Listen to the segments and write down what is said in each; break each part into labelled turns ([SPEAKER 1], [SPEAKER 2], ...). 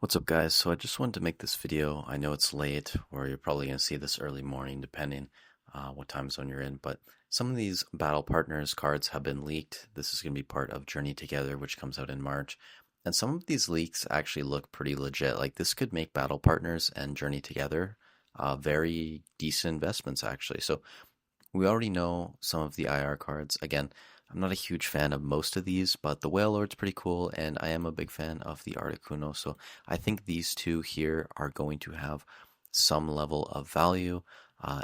[SPEAKER 1] What's up, guys? So I just wanted to make this video. I know it's late, or you're probably going to see this early morning, depending what time zone you're in. But some of these Battle Partners cards have been leaked. This is going to be part of Journey Together, which comes out in March. And some of these leaks actually look pretty legit. Like this could make Battle Partners and Journey Together very decent investments, actually. So we already know some of the IR cards. Again, I'm not a huge fan of most of these, but the Whale Lord's pretty cool, and I am a big fan of the Articuno. So I think these two here are going to have some level of value.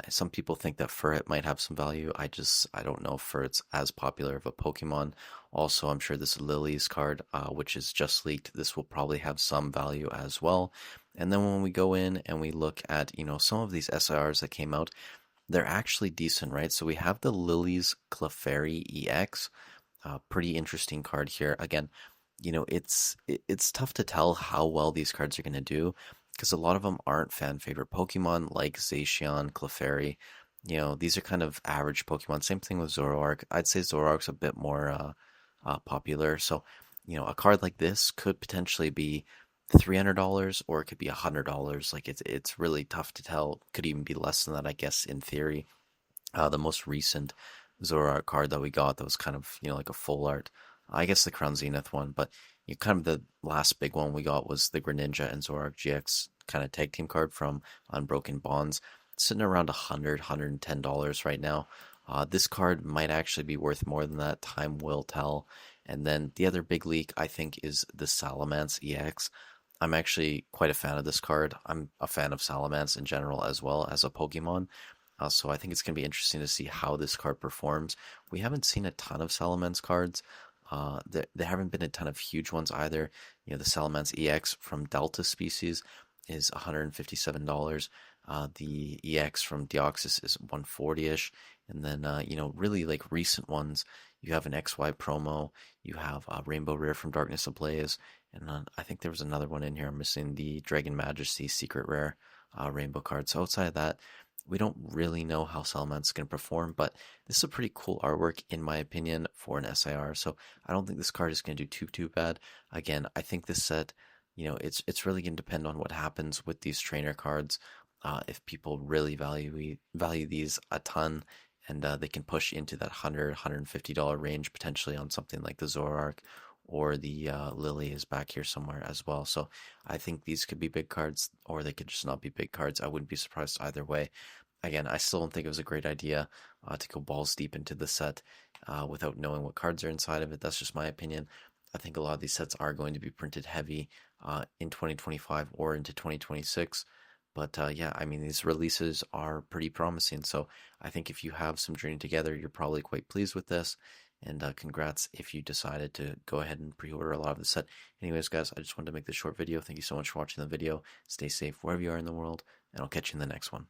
[SPEAKER 1] Some people think that Furret might have some value. I don't know if Furret's as popular of a Pokemon. Also, I'm sure this Lily's card, which is just leaked, this will probably have some value as well. And then when we go in and we look at, some of these SIRs that came out, they're actually decent, right? So we have the Lily's Clefairy EX, pretty interesting card here. Again, it's tough to tell how well these cards are going to do because a lot of them aren't fan favorite Pokemon like Zacian, Clefairy. These are kind of average Pokemon. Same thing with Zoroark. I'd say Zoroark's a bit more popular. So, a card like this could potentially be $300 or it could be $100. Like it's really tough to tell. Could even be less than that, I guess, in theory. The most recent Zoroark card that we got that was kind of like a full art. I guess the Crown Zenith one, but kind of the last big one we got was the Greninja and Zoroark GX kind of tag team card from Unbroken Bonds. It's sitting around $110 right now. This card might actually be worth more than that. Time will tell. And then the other big leak, I think, is the Salamence EX. I'm actually quite a fan of this card. I'm a fan of Salamence in general as well as a Pokemon. So I think it's going to be interesting to see how this card performs. We haven't seen a ton of Salamence cards. There haven't been a ton of huge ones either. The Salamence EX from Delta Species is $157. The EX from Deoxys is 140-ish. And then, really like recent ones, you have an XY promo, you have a Rainbow Rare from Darkness Ablaze, and I think there was another one in here. I'm missing the Dragon Majesty Secret Rare Rainbow card. So outside of that, we don't really know how Salamence is going to perform, but this is a pretty cool artwork in my opinion for an SIR. So I don't think this card is going to do too bad. Again, I think this set, it's really going to depend on what happens with these trainer cards. If people really value these a ton, and they can push into that $150 range potentially on something like the Zoroark, or the Lily is back here somewhere as well. So I think these could be big cards, or they could just not be big cards. I wouldn't be surprised either way. Again, I still don't think it was a great idea to go balls deep into the set without knowing what cards are inside of it. That's just my opinion. I think a lot of these sets are going to be printed heavy in 2025 or into 2026. But yeah, I mean, these releases are pretty promising. So I think if you have some Journey Together, you're probably quite pleased with this. And congrats if you decided to go ahead and pre-order a lot of the set. Anyways, guys, I just wanted to make this short video. Thank you so much for watching the video. Stay safe wherever you are in the world, and I'll catch you in the next one.